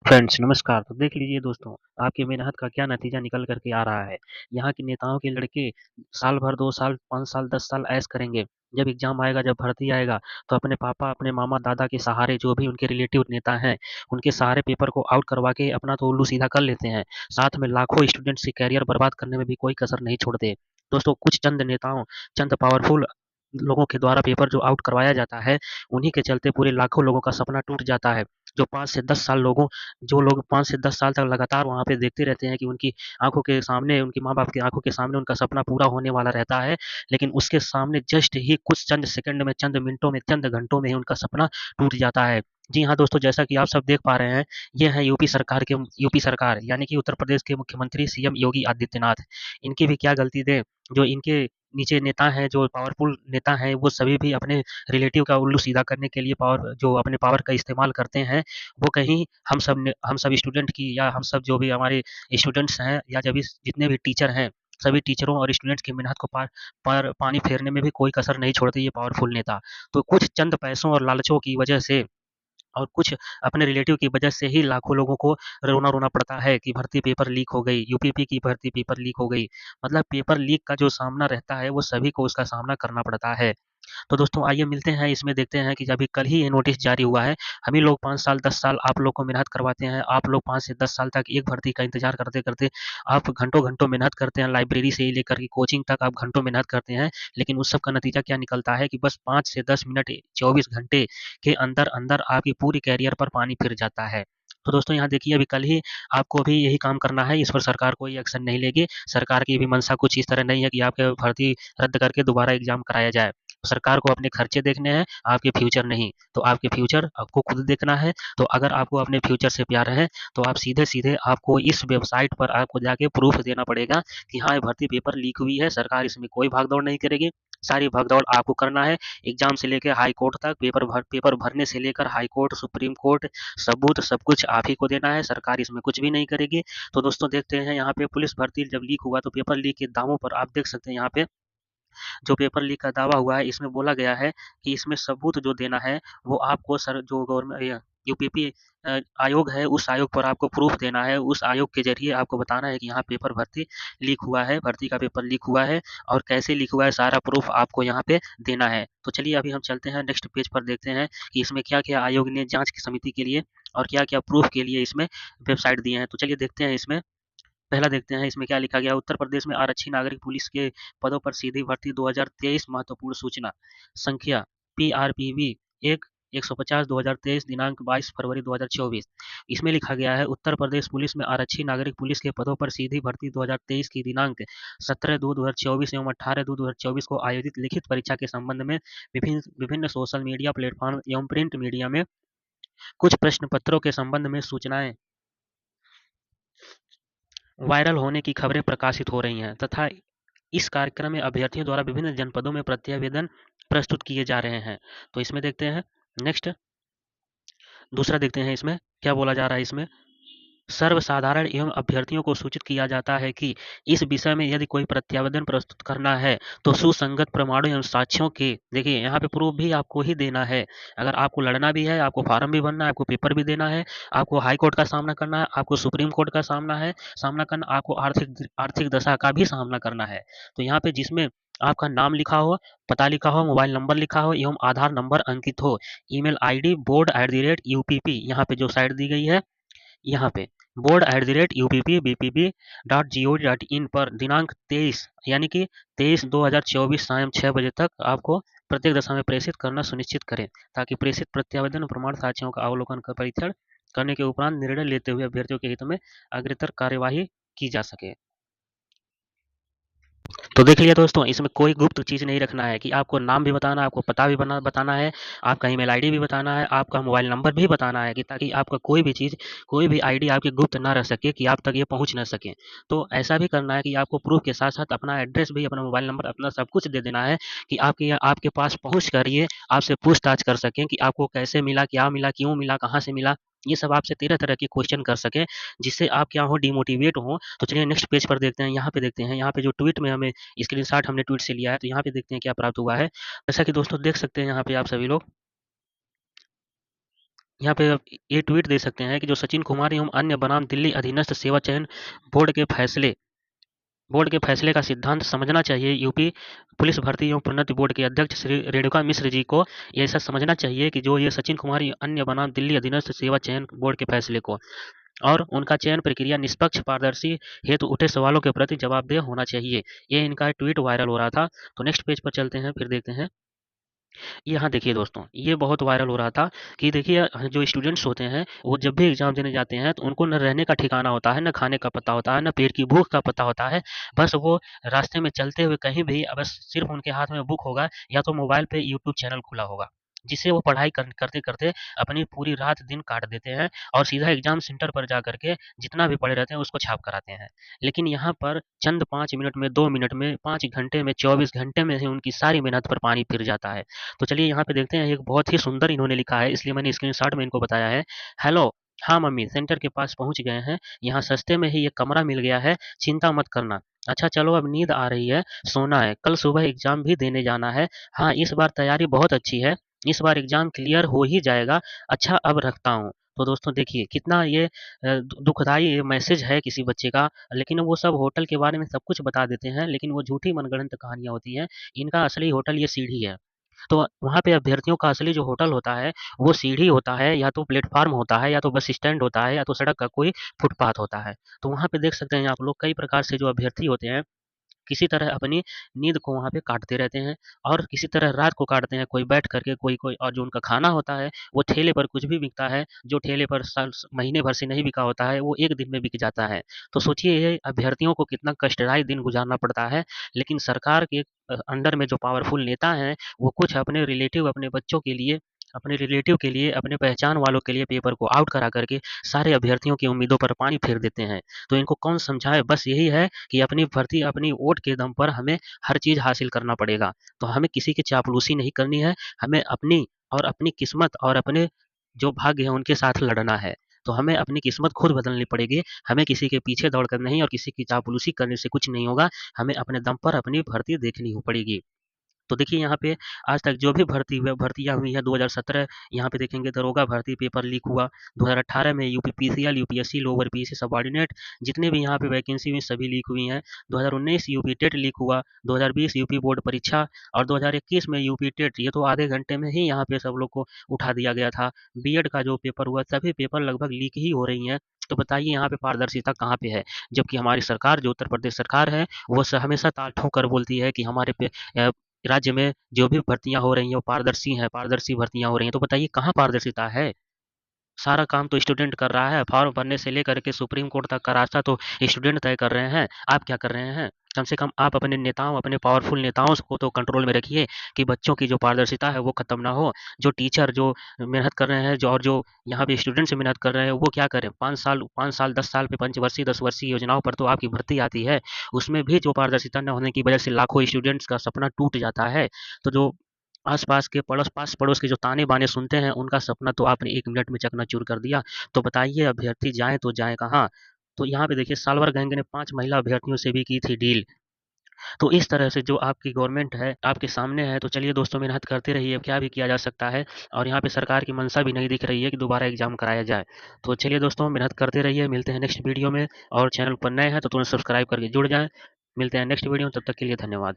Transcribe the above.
Friends नमस्कार। तो देख लीजिए दोस्तों, आपकी मेहनत का क्या नतीजा निकल कर के आ रहा है। यहाँ के नेताओं के लड़के साल भर, 2 साल, 5 साल, 10 साल ऐश करेंगे। जब एग्ज़ाम आएगा, जब भर्ती आएगा, तो अपने पापा, अपने मामा, दादा के सहारे, जो भी उनके रिलेटिव नेता हैं, उनके सहारे पेपर को आउट करवा के अपना तो उल्लू सीधा कर लेते हैं। साथ में लाखों स्टूडेंट्स के करियर बर्बाद करने में भी कोई कसर नहीं छोड़ते। दोस्तों, कुछ चंद नेताओं, चंद पावरफुल लोगों के द्वारा पेपर जो आउट करवाया जाता है, उन्हीं के चलते पूरे लाखों लोगों का सपना टूट जाता है। जो 5 से 10 साल लोगों जो लोग 5 से 10 साल तक लगातार वहाँ पे देखते रहते हैं कि उनकी आँखों के सामने, उनके माँ-बाप की आँखों के सामने उनका सपना पूरा होने वाला रहता है, लेकिन उसके सामने जस्ट ही कुछ चंद सेकंड में, चंद मिनटों में, चंद घंटों में ही उनका सपना टूट जाता है। जी हाँ दोस्तों, जैसा कि आप सब देख पा रहे हैं, ये हैं यूपी सरकार यानी कि उत्तर प्रदेश के मुख्यमंत्री सीएम योगी आदित्यनाथ। इनकी भी क्या गलती थी, जो इनके नीचे नेता हैं, जो पावरफुल नेता हैं, वो सभी भी अपने रिलेटिव का उल्लू सीधा करने के लिए अपने पावर का इस्तेमाल करते हैं, वो कहीं हम सब स्टूडेंट की, या हम सब जो भी हमारे स्टूडेंट्स हैं, या जब इस जितने भी टीचर हैं, सभी टीचरों और स्टूडेंट्स की मेहनत को पानी फेरने में भी कोई कसर नहीं छोड़ते ये पावरफुल नेता। तो कुछ चंद पैसों और लालचों की वजह से, और कुछ अपने रिलेटिव की वजह से ही लाखों लोगों को रोना-रोना पड़ता है कि भर्ती पेपर लीक हो गई, यूपीपी की भर्ती पेपर लीक हो गई। मतलब पेपर लीक का जो सामना रहता है, वो सभी को उसका सामना करना पड़ता है। तो दोस्तों आइए मिलते हैं, इसमें देखते हैं कि अभी कल ही ये नोटिस जारी हुआ है। हम ही लोग 5 साल, 10 साल आप लोग को मेहनत करवाते हैं। आप लोग 5 से 10 साल तक एक भर्ती का इंतज़ार करते-करते आप घंटों-घंटों मेहनत करते हैं, लाइब्रेरी से लेकर के कोचिंग तक आप घंटों मेहनत करते हैं। लेकिन उस सब का नतीजा क्या निकलता है कि बस 5 से 10 मिनट, 24 घंटे के अंदर-अंदर आपकी पूरी करियर पर पानी फिर जाता है। तो दोस्तों यहाँ देखिए, अभी कल ही आपको भी यही काम करना है, इस पर सरकार कोई एक्शन नहीं लेगी। सरकार की भी मंशा कुछ इस तरह नहीं है कि आपके भर्ती रद्द करके दोबारा एग्ज़ाम कराया जाए। सरकार को अपने खर्चे देखने हैं, आपके फ्यूचर नहीं। तो आपके फ्यूचर आपको खुद देखना है। तो अगर आपको अपने फ्यूचर से प्यार है, तो आप सीधे-सीधे आपको इस वेबसाइट पर आपको जाके प्रूफ़ देना पड़ेगा कि हाँ, ये भर्ती पेपर लीक हुई है, सरकार इसमें कोई भाग-दौड़ नहीं करेगी। सारी भाग-दौड़ आपको करना है, एग्ज़ाम से लेके हाई कोर्ट तक, पेपर भरने से लेकर हाई कोर्ट, सुप्रीम कोर्ट, सबूत सब कुछ आप ही को देना है, सरकार इसमें कुछ भी नहीं करेगी। तो दोस्तों देखते हैं यहाँ पे पुलिस भर्ती जब लीक हुआ, तो पेपर लीक के दावों पर आप देख सकते हैं यहाँ पे जो पेपर लीक का दावा हुआ है, इसमें बोला गया है कि इसमें सबूत जो देना है, वो आपको सर जो गवर्नमेंट यूपीपी आयोग है, उस आयोग पर आपको प्रूफ देना है। उस आयोग के ज़रिए आपको बताना है कि यहाँ पेपर भर्ती लीक हुआ है, भर्ती का पेपर लीक हुआ है, और कैसे लीक हुआ है, सारा प्रूफ आपको यहाँ पे देना है। तो चलिए अभी हम चलते हैं नेक्स्ट पेज पर, देखते हैं कि इसमें क्या-क्या आयोग ने जाँच की समिति के लिए और क्या-क्या प्रूफ के लिए इसमें वेबसाइट दिए हैं। तो चलिए देखते हैं इसमें। पहला देखते हैं इसमें क्या लिखा गया है। उत्तर प्रदेश में आरक्षी नागरिक पुलिस के पदों पर सीधी भर्ती 2023 महत्वपूर्ण सूचना संख्या PRPV 1 150 2023 दिनांक 22 फरवरी 2024। इसमें लिखा गया है उत्तर प्रदेश पुलिस में आरक्षी नागरिक पुलिस के पदों पर सीधी भर्ती 2023 की दिनांक 17/2/2024 एवं 18/2/2024 को आयोजित लिखित परीक्षा के संबंध में विभिन्न विभिन्न सोशल मीडिया प्लेटफॉर्म एवं प्रिंट मीडिया में कुछ प्रश्न पत्रों के संबंध में सूचनाएं वायरल होने की खबरें प्रकाशित हो रही हैं, तथा इस कार्यक्रम में अभ्यर्थियों द्वारा विभिन्न जनपदों में प्रत्यावेदन प्रस्तुत किए जा रहे हैं। तो इसमें देखते हैं नेक्स्ट, दूसरा देखते हैं इसमें क्या बोला जा रहा है। इसमें सर्वसाधारण एवं अभ्यर्थियों को सूचित किया जाता है कि इस विषय में यदि कोई प्रत्यावेदन प्रस्तुत करना है, तो सुसंगत प्रमाणों एवं साक्ष्यों के, देखिए यहाँ पे प्रूफ भी आपको ही देना है। अगर आपको लड़ना भी है, आपको फार्म भी भरना है, आपको पेपर भी देना है, आपको हाई कोर्ट का सामना करना है, आपको सुप्रीम कोर्ट का सामना करना, आपको आर्थिक आर्थिक दशा का भी सामना करना है। तो यहाँ पे जिसमें आपका नाम लिखा हो, पता लिखा हो, मोबाइल नंबर लिखा हो एवं आधार नंबर अंकित हो, ईमेल आईडी board@uppy, यहाँ पे जो साइट दी गई है, यहाँ पे board@uppbpp.gov.in पर दिनांक 23 यानी कि 23/2/2024 सायं 6 बजे तक आपको प्रत्येक दशा में प्रेषित करना सुनिश्चित करें, ताकि प्रेषित प्रत्यावेदन प्रमाण साक्ष्यों का अवलोकन कर परीक्षण करने के उपरांत निर्णय लेते हुए अभ्यर्थियों के हित में अग्रतर कार्यवाही की जा सके। तो देख लिया दोस्तों, इसमें कोई गुप्त चीज़ नहीं रखना है कि आपको नाम भी बताना है, आपको पता भी बताना है, आपका ईमेल आईडी भी बताना है, आपका मोबाइल नंबर भी बताना है, कि ताकि आपका कोई भी चीज़, कोई भी आईडी आपकी गुप्त ना रह सके, कि आप तक ये पहुँच ना सके। तो ऐसा भी करना है कि आपको प्रूफ के साथ-साथ अपना एड्रेस भी, अपना मोबाइल नंबर, अपना सब कुछ दे देना है, कि आपके पास पहुँच कर ये आपसे पूछताछ कर सकें कि आपको कैसे मिला, क्या मिला, क्यों मिला, कहाँ से मिला? ये सब आपसे तरह-तरह के क्वेश्चन कर सकें, जिससे आप क्या हो, डिमोटिवेट हो। तो चलिए नेक्स्ट पेज पर देखते हैं, यहाँ पे देखते हैं, यहाँ पे जो ट्वीट में हमें स्क्रीनशॉट हमने ट्वीट से लिया है, तो यहाँ पे देखते हैं क्या प्राप्त हुआ है। जैसा कि दोस्तों देख सकते हैं यहाँ पे आप सभी लोग, यहाँ पे आप ये ट्वीट दे सकते हैं कि जो सचिन कुमार एवं अन्य बनाम दिल्ली अधीनस्थ सेवा चयन बोर्ड के फैसले बोर्ड के फैसले का सिद्धांत समझना चाहिए। यूपी पुलिस भर्ती एवं प्रोन्नति बोर्ड के अध्यक्ष श्री रेणुका मिश्र जी को ये ऐसा समझना चाहिए कि जो ये सचिन कुमार अन्य बनाम दिल्ली अधीनस्थ सेवा चयन बोर्ड के फैसले को और उनका चयन प्रक्रिया निष्पक्ष पारदर्शी हेतु उठे सवालों के प्रति जवाबदेह होना चाहिए। ये इनका ट्वीट वायरल हो रहा था। तो नेक्स्ट पेज पर चलते हैं, फिर देखते हैं। यहाँ देखिए दोस्तों, ये बहुत वायरल हो रहा था कि देखिए जो स्टूडेंट्स होते हैं वो जब भी एग्जाम देने जाते हैं तो उनको न रहने का ठिकाना होता है, न खाने का पता होता है, न पेट की भूख का पता होता है। बस वो रास्ते में चलते हुए कहीं भी बस सिर्फ उनके हाथ में बुक होगा या तो मोबाइल पे यूट्यूब चैनल खुला होगा, जिससे वो पढ़ाई करते करते अपनी पूरी रात दिन काट देते हैं और सीधा एग्जाम सेंटर पर जा करके जितना भी पढ़े रहते हैं उसको छाप कर आते हैं। लेकिन यहाँ पर चंद 5 मिनट में, 2 मिनट में, 5 घंटे में, 24 घंटे में ही उनकी सारी मेहनत पर पानी फिर जाता है। तो चलिए यहाँ पे देखते हैं, एक बहुत ही सुंदर इन्होंने लिखा है, इसलिए मैंने स्क्रीनशॉट में इनको बताया है। हेलो, हाँ मम्मी, सेंटर के पास पहुंच गए हैं। यहाँ सस्ते में ही एक कमरा मिल गया है, चिंता मत करना। अच्छा चलो, अब नींद आ रही है, सोना है, कल सुबह एग्जाम भी देने जाना है। हाँ, इस बार तैयारी बहुत अच्छी है, इस बार एग्जाम क्लियर हो ही जाएगा। अच्छा अब रखता हूँ। तो दोस्तों देखिए कितना ये दुखदाई मैसेज है किसी बच्चे का। लेकिन वो सब होटल के बारे में सब कुछ बता देते हैं, लेकिन वो झूठी मनगढ़ंत कहानियां होती हैं। इनका असली होटल ये सीढ़ी है। तो वहाँ पे अभ्यर्थियों का असली जो होटल होता है, वो सीढ़ी होता है, या तो प्लेटफ़ॉर्म होता है, या तो बस स्टैंड होता है, या तो सड़क का कोई फुटपाथ होता है। तो वहाँ पे देख सकते हैं आप लोग, कई प्रकार से जो अभ्यर्थी होते हैं, किसी तरह अपनी नींद को वहाँ पे काटते रहते हैं और किसी तरह रात को काटते हैं, कोई बैठ करके, कोई और जो उनका खाना होता है, वो ठेले पर कुछ भी बिकता है, जो ठेले पर साल महीने भर से नहीं बिका होता है, वो 1 दिन में बिक जाता है। तो सोचिए ये अभ्यर्थियों को कितना कष्टदायी दिन गुज़ारना पड़ता है, लेकिन सरकार के अंडर में जो पावरफुल नेता हैं, वो कुछ अपने रिलेटिव, अपने बच्चों के लिए, अपने रिलेटिव के लिए, अपने पहचान वालों के लिए पेपर को आउट करा करके सारे अभ्यर्थियों की उम्मीदों पर पानी फेर देते हैं। तो इनको कौन समझाए, बस यही है कि अपनी भर्ती अपनी वोट के दम पर हमें हर चीज़ हासिल करना पड़ेगा। तो हमें किसी की चापलूसी नहीं करनी है, हमें अपनी और अपनी किस्मत और अपने जो भाग्य है उनके साथ लड़ना है। तो हमें अपनी किस्मत खुद बदलनी पड़ेगी, हमें किसी के पीछे दौड़कर नहीं और किसी की चापलूसी करने से कुछ नहीं होगा, हमें अपने दम पर अपनी भर्ती देखनी हो पड़ेगी। तो देखिए यहाँ पे आज तक जो भी भर्तियाँ हुई हैं, 2017 यहाँ पे देखेंगे दरोगा भर्ती पेपर लीक हुआ, 2018 में UP PCL, UPSC lower PC subordinate जितने भी यहाँ पे वैकेंसी हुई सभी लीक हुई हैं। 2019 यूपी टेट लीक हुआ, 2020 यूपी बोर्ड परीक्षा और 2021 में यूपी टेट। ये तो आधे घंटे में ही यहाँ पे सब लोग को उठा दिया गया था। बीएड का जो पेपर हुआ, सभी पेपर लगभग लीक ही हो रही हैं। तो बताइए यहाँ पे पारदर्शिता कहाँ पे है? जबकि हमारी सरकार, जो उत्तर प्रदेश सरकार है, वो हमेशा ताल ठोंकर बोलती है कि हमारे पे राज्य में जो भी भर्तियाँ हो रही हैं वो पारदर्शी हैं, पारदर्शी भर्तियाँ हो रही हैं। तो बताइए कहाँ पारदर्शिता है? सारा काम तो स्टूडेंट कर रहा है, फॉर्म भरने से लेकर के सुप्रीम कोर्ट तक का रास्ता तो स्टूडेंट तय कर रहे हैं। आप क्या कर रहे हैं? कम से कम आप अपने नेताओं, अपने पावरफुल नेताओं को तो कंट्रोल में रखिए कि बच्चों की जो पारदर्शिता है वो खत्म ना हो। जो टीचर जो मेहनत कर रहे हैं, जो यहाँ पे स्टूडेंट्स मेहनत कर रहे हैं, वो क्या करें? 5 साल 10 साल पे पंचवर्षीय 10 वर्षीय योजनाओं पर तो आपकी भर्ती आती है। उसमें भी जो पारदर्शिता न होने की वजह से लाखों स्टूडेंट्स का सपना टूट जाता है। तो जो आस-पास के पास पड़ोस के जो ताने-बाने सुनते हैं, उनका सपना तो आपने 1 मिनट में चकनाचूर कर दिया। तो बताइए अभ्यर्थी जाएँ तो जाएँ कहाँ? तो यहाँ पे देखिए सालवर गैंग ने 5 महिला अभ्यर्थियों से भी की थी डील। तो इस तरह से जो आपकी गवर्नमेंट है, आपके सामने है। तो चलिए दोस्तों, मेहनत करते रहिए, अब क्या भी किया जा सकता है। और यहाँ पे सरकार की मंशा भी नहीं दिख रही है कि दोबारा एग्ज़ाम कराया जाए। तो चलिए दोस्तों, मेहनत करते रहिए, मिलते हैं नेक्स्ट वीडियो में। और चैनल पर नए हैं तो तुरंत सब्सक्राइब करके जुड़ जाएँ। मिलते हैं नेक्स्ट वीडियो में, तब तक के लिए धन्यवाद।